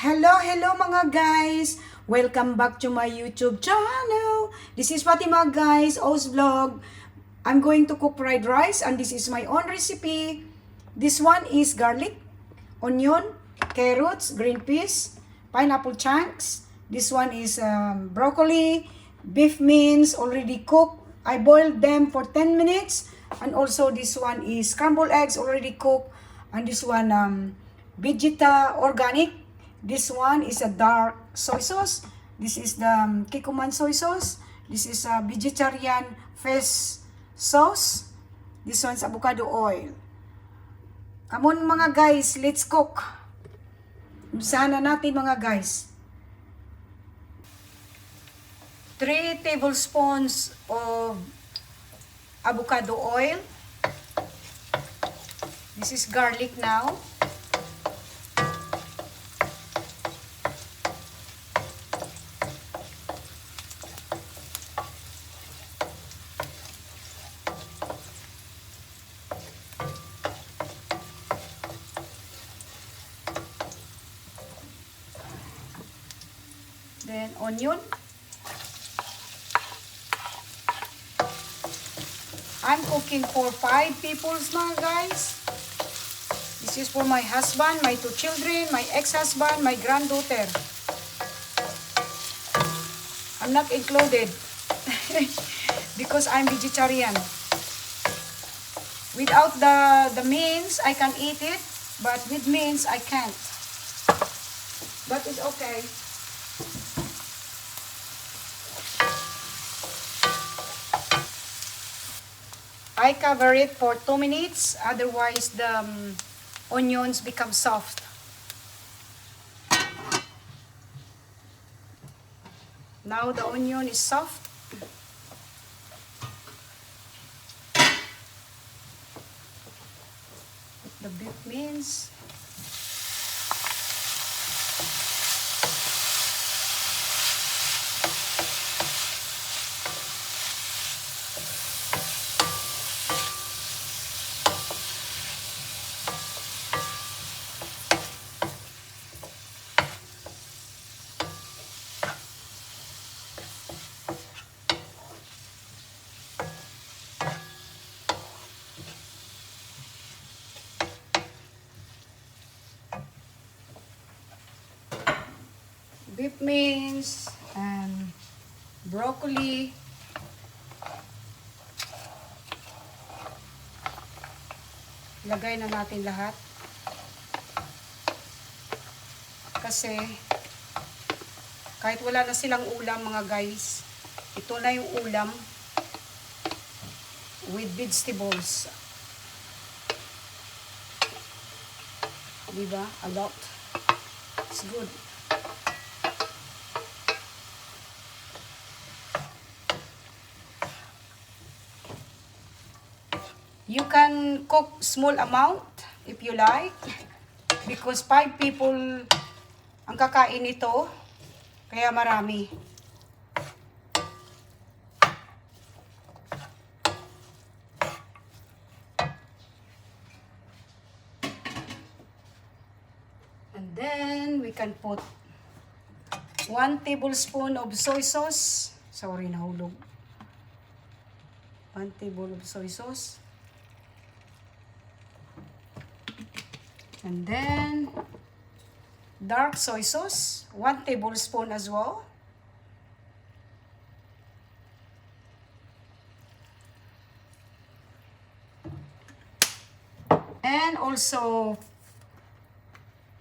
Hello mga guys! Welcome back to my YouTube channel. This is Fatima guys, O's Vlog. I'm going to cook fried rice and this is my own recipe. This one is garlic, onion, carrots, green peas, pineapple chunks. This one is broccoli, beef mince already cooked. I boiled them for 10 minutes. And also this one is scrambled eggs already cooked. And this one Vegeta organic. This one is a dark soy sauce. This is the Kikuman soy sauce. This is a vegetarian fish sauce. This one's avocado oil. Come on mga guys, let's cook. Umpisahan na natin mga guys. 3 tablespoons of avocado oil. This is garlic now. Then onion. I'm cooking for 5 people mga guys. This is for my husband, my 2 children, my ex-husband, my granddaughter. I'm not included because I'm vegetarian. Without the means, I can eat it, but with means, I can't. But it's okay. I cover it for 2 minutes, otherwise the onions become soft. Now the onion is soft. The beef mince. Beef mince and broccoli. Lagay na natin lahat. Kasi kahit wala na silang ulam mga guys, ito na yung ulam with vegetables. Diba? A lot. It's good. You can cook small amount if you like, because 5 people ang kakain nito, kaya marami. And then we can put 1 tablespoon of soy sauce. Sorry, nahulog. 1 tablespoon of soy sauce. And then, dark soy sauce, 1 tablespoon as well. And also,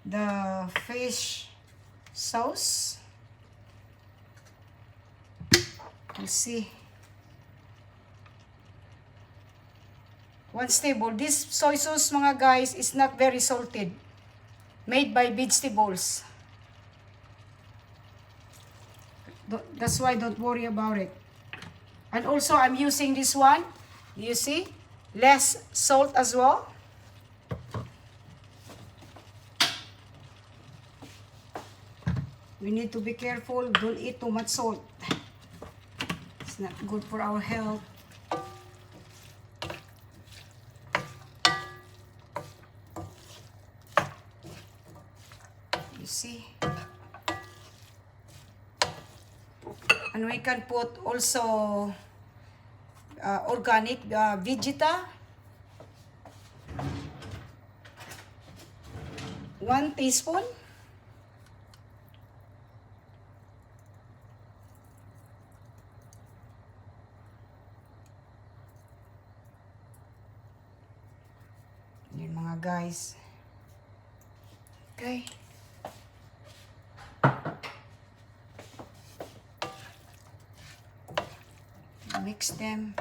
the fish sauce. Let's see. 1 table. This soy sauce mga guys is not very salted. Made by vegetables. That's why don't worry about it. And also I'm using this one. You see? Less salt as well. We need to be careful. Don't eat too much salt. It's not good for our health. See? And we can put also organic vegeta. 1 teaspoon. Yun mga guys. Okay. Mix them.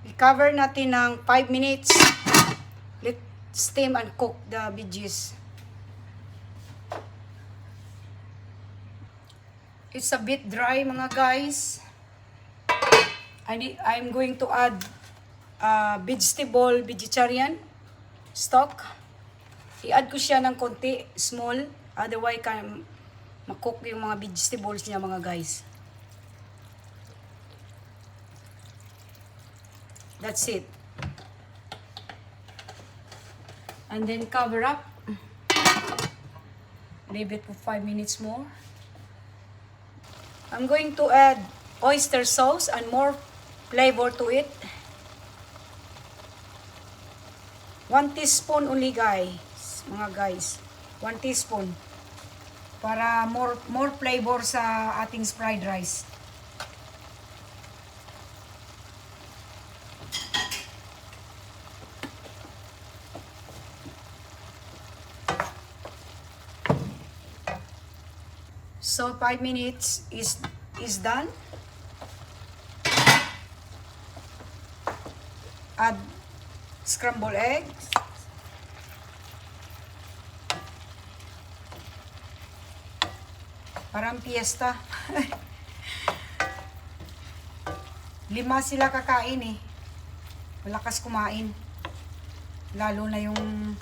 I-cover natin ng 5 minutes. Let steam and cook the veggies. It's a bit dry mga guys. I'm going to add vegetarian stock. I-add ko siya ng konti, small. Otherwise, makook yung mga vegetables niya mga guys. That's it. And then cover up. Leave it for 5 minutes more. I'm going to add oyster sauce and more flavor to it. 1 teaspoon only guys, mga guys. 1 teaspoon. Para more flavor sa ating fried rice. So 5 minutes is done. Add scrambled eggs. Parang piyesta. 5 sila kakain eh. Malakas kumain. Lalo na yung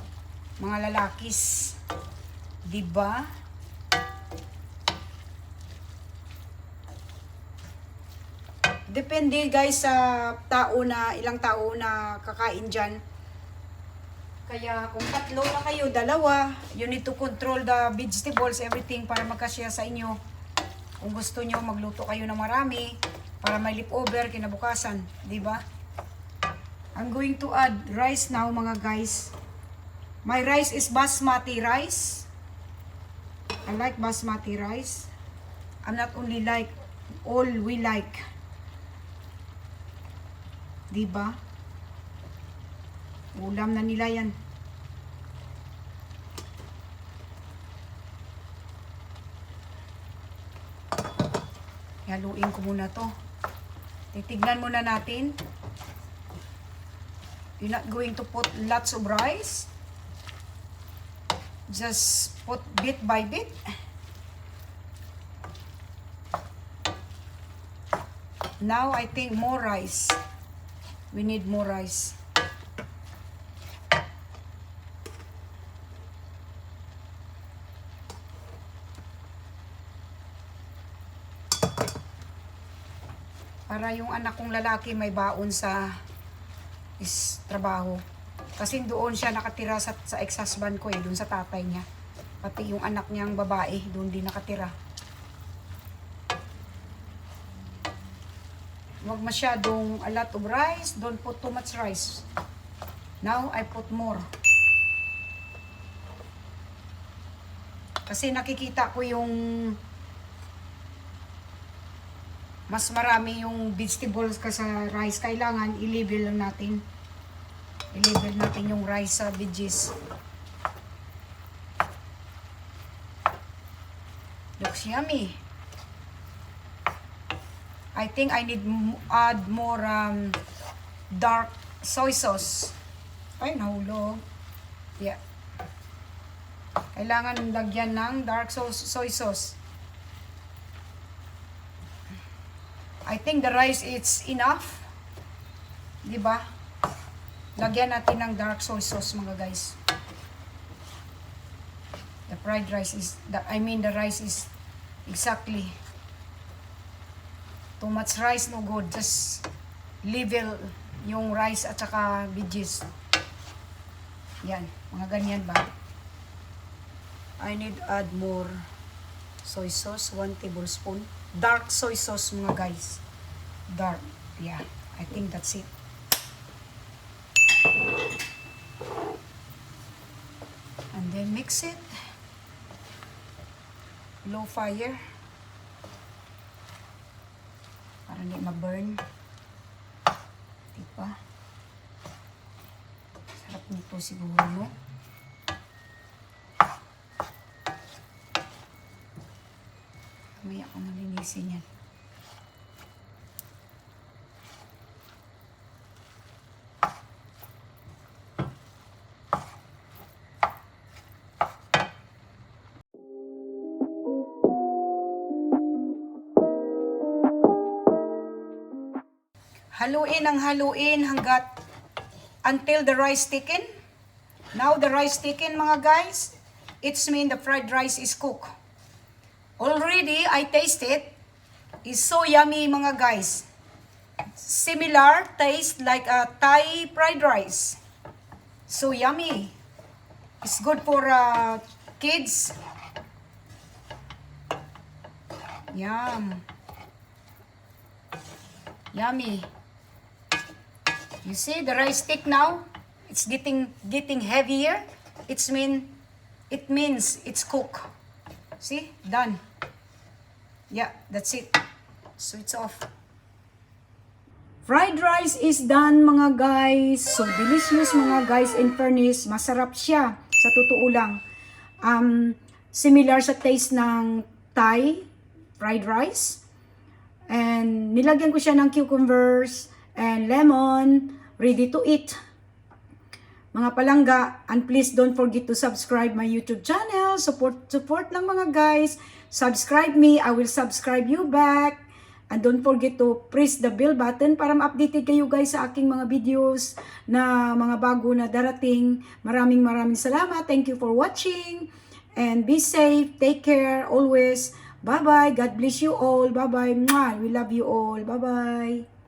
mga lalakis. Diba? Depende guys sa ilang tao na kakain dyan. Kaya kung 3 na kayo, 2, you need to control the vegetables, everything para magkasya sa inyo. Kung gusto nyo, magluto kayo ng marami para may leftover kinabukasan, di ba? I'm going to add rice now mga guys. My rice is basmati rice. I like basmati rice. I'm not only like, all we like. Diba? Ulam na nila yan. Haluin ko muna to. Titignan muna natin. You're not going to put lots of rice. Just put bit by bit. Now I think more rice. We need more rice. Para yung anak kong lalaki may baon sa trabaho. Kasi doon siya nakatira sa ex-husband ko doon sa tatay niya. Pati yung anak niyang babae, doon din nakatira. Huwag masyadong a lot of rice. Don't put too much rice. Now, I put more. Kasi nakikita ko yung mas marami yung vegetables ka sa rice. Kailangan i-level lang natin. I-level natin yung rice sa veggies. Looks yummy. I think I need add more dark soy sauce. Ay, nahulog. Yeah. Kailangan lagyan ng dark soy sauce. I think the rice is enough. Diba? Lagyan natin ng dark soy sauce mga guys. fried rice is, the rice is exactly. Too much rice, no good. Just level yung rice at saka veggies. Yan, mga ganyan ba? I need add more soy sauce, 1 tablespoon. Dark soy sauce mga guys. Dark, yeah. I think that's it. And then mix it. Low fire. Para hindi ma-burn. Diba? Sarap nito siguro, no? Mamaya ko nalinisin yan. Haluin ang haluin hanggat until the rice thicken. Now the rice thicken mga guys. It's mean the fried rice is cooked. Already I taste it. It's so yummy mga guys. Similar taste like a Thai fried rice. So yummy. It's good for kids. Yum. Yummy. You see the rice thick now? It's getting heavier. It means it's cooked. See? Done. Yeah, that's it. Switch off. Fried rice is done mga guys. So delicious mga guys. In fairness, masarap siya. Sa totoo lang. Similar sa taste ng Thai fried rice. And nilagyan ko siya ng cucumbers and lemon, ready to eat. Mga palangga, and please don't forget to subscribe my YouTube channel. Support lang mga guys. Subscribe me, I will subscribe you back. And don't forget to press the bell button para ma-updated kayo guys sa aking mga videos na mga bago na darating. Maraming salamat. Thank you for watching. And be safe. Take care always. Bye-bye. God bless you all. Bye-bye. We love you all. Bye-bye.